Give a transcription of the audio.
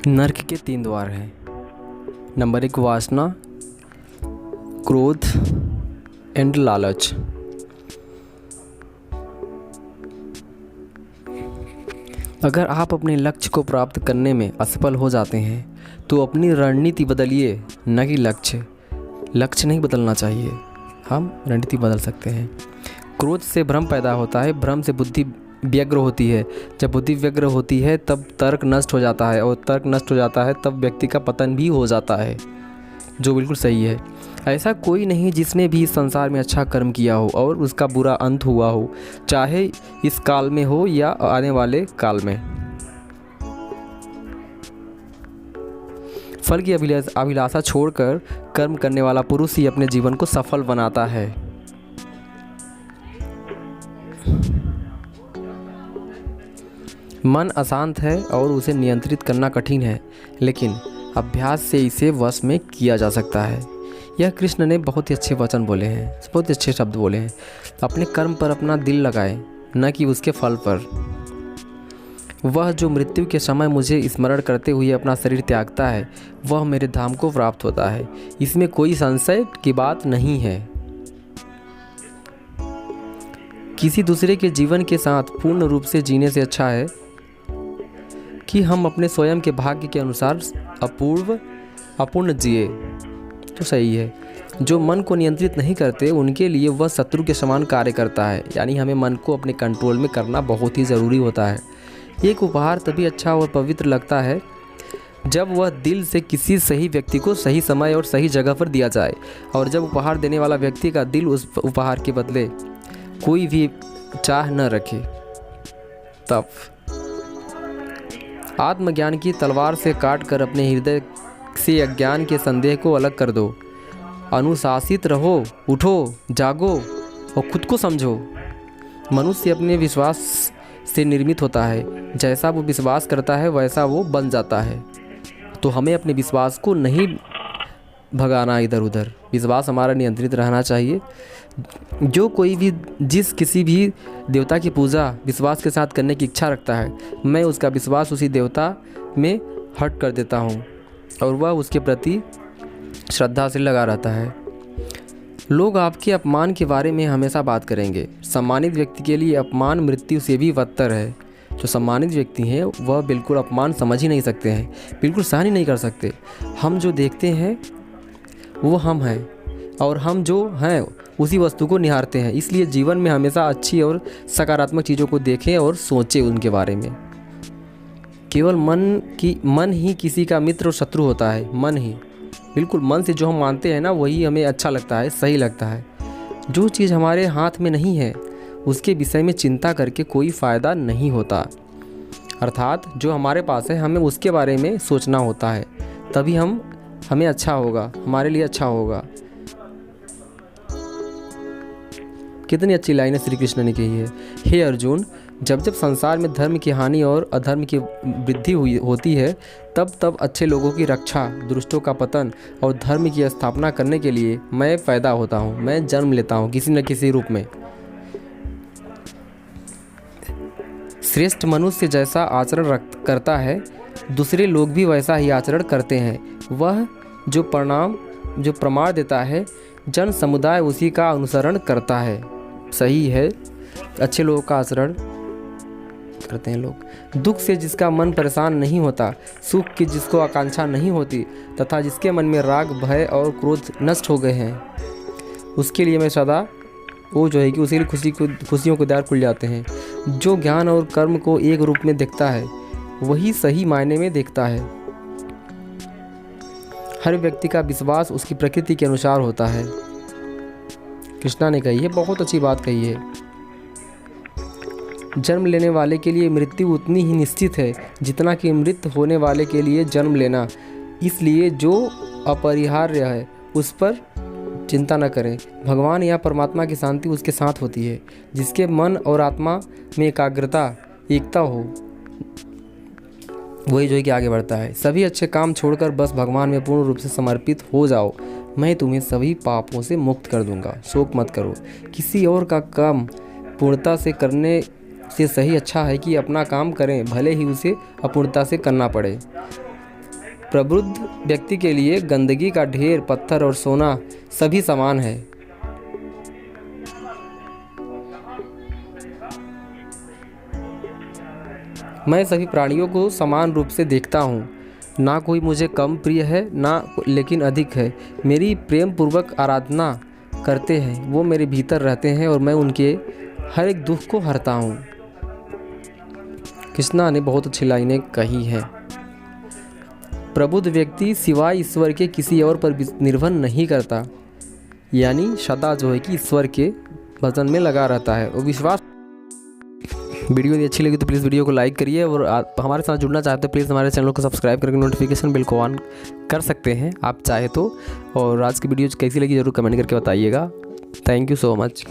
नर्क के 3 द्वार हैं। नंबर 1 वासना, क्रोध एंड लालच। अगर आप अपने लक्ष्य को प्राप्त करने में असफल हो जाते हैं तो अपनी रणनीति बदलिए, न कि लक्ष्य। लक्ष्य नहीं बदलना चाहिए, हम रणनीति बदल सकते हैं। क्रोध से भ्रम पैदा होता है, भ्रम से बुद्धि व्यग्र होती है। जब बुद्धि व्यग्र होती है तब तर्क नष्ट हो जाता है, और तर्क नष्ट हो जाता है तब व्यक्ति का पतन भी हो जाता है, जो बिल्कुल सही है। ऐसा कोई नहीं जिसने भी इस संसार में अच्छा कर्म किया हो और उसका बुरा अंत हुआ हो, चाहे इस काल में हो या आने वाले काल में। फल की अभिलाषा छोड़कर कर्म करने वाला पुरुष ही अपने जीवन को सफल बनाता है। मन अशांत है और उसे नियंत्रित करना कठिन है, लेकिन अभ्यास से इसे वश में किया जा सकता है। यह कृष्ण ने बहुत ही अच्छे वचन बोले हैं, बहुत ही अच्छे शब्द बोले हैं। अपने कर्म पर अपना दिल लगाए, न कि उसके फल पर। वह जो मृत्यु के समय मुझे स्मरण करते हुए अपना शरीर त्यागता है, वह मेरे धाम को प्राप्त होता है। इसमें कोई संशय की बात नहीं है। किसी दूसरे के जीवन के साथ पूर्ण रूप से जीने से अच्छा है कि हम अपने स्वयं के भाग्य के अनुसार अपूर्ण जिए, तो सही है। जो मन को नियंत्रित नहीं करते उनके लिए वह शत्रु के समान कार्य करता है। यानी हमें मन को अपने कंट्रोल में करना बहुत ही ज़रूरी होता है। एक उपहार तभी अच्छा और पवित्र लगता है जब वह दिल से किसी सही व्यक्ति को सही समय और सही जगह पर दिया जाए, और जब उपहार देने वाला व्यक्ति का दिल उस उपहार के बदले कोई भी चाह न रखे। तब आत्मज्ञान की तलवार से काट कर अपने हृदय से अज्ञान के संदेह को अलग कर दो। अनुशासित रहो, उठो, जागो और खुद को समझो। मनुष्य अपने विश्वास से निर्मित होता है। जैसा वो विश्वास करता है वैसा वो बन जाता है। तो हमें अपने विश्वास को नहीं भगाना इधर उधर। विश्वास हमारा नियंत्रित रहना चाहिए। जो कोई भी किसी भी देवता की पूजा विश्वास के साथ करने की इच्छा रखता है, मैं उसका विश्वास उसी देवता में हट कर देता हूँ और वह उसके प्रति श्रद्धा से लगा रहता है। लोग आपके अपमान के बारे में हमेशा बात करेंगे। सम्मानित व्यक्ति के लिए अपमान मृत्यु से भी बदतर है। जो सम्मानित व्यक्ति हैं वह बिल्कुल अपमान समझ ही नहीं सकते हैं, बिल्कुल सहन ही नहीं कर सकते। हम जो देखते हैं वो हम हैं, और हम जो हैं उसी वस्तु को निहारते हैं। इसलिए जीवन में हमेशा अच्छी और सकारात्मक चीज़ों को देखें और सोचें उनके बारे में। केवल मन ही किसी का मित्र और शत्रु होता है। मन ही, बिल्कुल मन से जो हम मानते हैं ना, वही हमें अच्छा लगता है, सही लगता है। जो चीज़ हमारे हाथ में नहीं है उसके विषय में चिंता करके कोई फ़ायदा नहीं होता। अर्थात जो हमारे पास है हमें उसके बारे में सोचना होता है, तभी हमें अच्छा होगा, हमारे लिए अच्छा होगा। कितनी अच्छी लाइनें श्री कृष्ण ने कही है। हे अर्जुन, जब जब संसार में धर्म की हानि और अधर्म की वृद्धि होती है, तब तब अच्छे लोगों की रक्षा, दुष्टों का पतन और धर्म की स्थापना करने के लिए मैं पैदा होता हूँ, मैं जन्म लेता हूँ किसी न किसी रूप में। श्रेष्ठ मनुष्य जैसा आचरण करता है, दूसरे लोग भी वैसा ही आचरण करते हैं। वह जो प्रमाण देता है, जन समुदाय उसी का अनुसरण करता है। सही है, अच्छे लोगों का आचरण करते हैं लोग। दुख से जिसका मन परेशान नहीं होता, सुख की जिसको आकांक्षा नहीं होती, तथा जिसके मन में राग, भय और क्रोध नष्ट हो गए हैं, उसके लिए मैं सदा वो जो है कि उसी खुशियों को द्वार खुल जाते हैं। जो ज्ञान और कर्म को एक रूप में देखता है वही सही मायने में देखता है। हर व्यक्ति का विश्वास उसकी प्रकृति के अनुसार होता है। कृष्णा ने कही है, बहुत अच्छी बात कही है। जन्म लेने वाले के लिए मृत्यु उतनी ही निश्चित है जितना कि मृत होने वाले के लिए जन्म लेना। इसलिए जो अपरिहार्य है उस पर चिंता न करें। भगवान या परमात्मा की शांति उसके साथ होती है। जिसके मन और आत्मा में एकता हो, वही जो है कि आगे बढ़ता है। सभी अच्छे काम छोड़कर बस भगवान में पूर्ण रूप से समर्पित हो जाओ। मैं तुम्हें सभी पापों से मुक्त कर दूंगा। शोक मत करो। किसी और का काम पूर्णता से करने से सही अच्छा है कि अपना काम करें, भले ही उसे अपूर्णता से करना पड़े। प्रबुद्ध व्यक्ति के लिए गंदगी का ढेर, पत्थर और सोना सभी समान है। मैं सभी प्राणियों को समान रूप से देखता हूँ, ना कोई मुझे कम प्रिय है ना लेकिन अधिक है। मेरी प्रेम पूर्वक आराधना करते हैं, वो मेरे भीतर रहते हैं और मैं उनके हर एक दुख को हरता हूँ। कृष्णा ने बहुत अच्छी लाइनें कही हैं। प्रबुद्ध व्यक्ति सिवाय ईश्वर के किसी और पर निर्भर नहीं करता, यानी सदा जो है कि ईश्वर के भजन में लगा रहता है और विश्वास। वीडियो यदि अच्छी लगी तो प्लीज़ वीडियो को लाइक करिए और आप हमारे साथ जुड़ना चाहते हैं प्लीज़ हमारे चैनल को सब्सक्राइब करके नोटिफिकेशन बिल को ऑन कर सकते हैं आप चाहे तो। और आज की वीडियो कैसी लगी ज़रूर कमेंट करके बताइएगा। Thank you so much.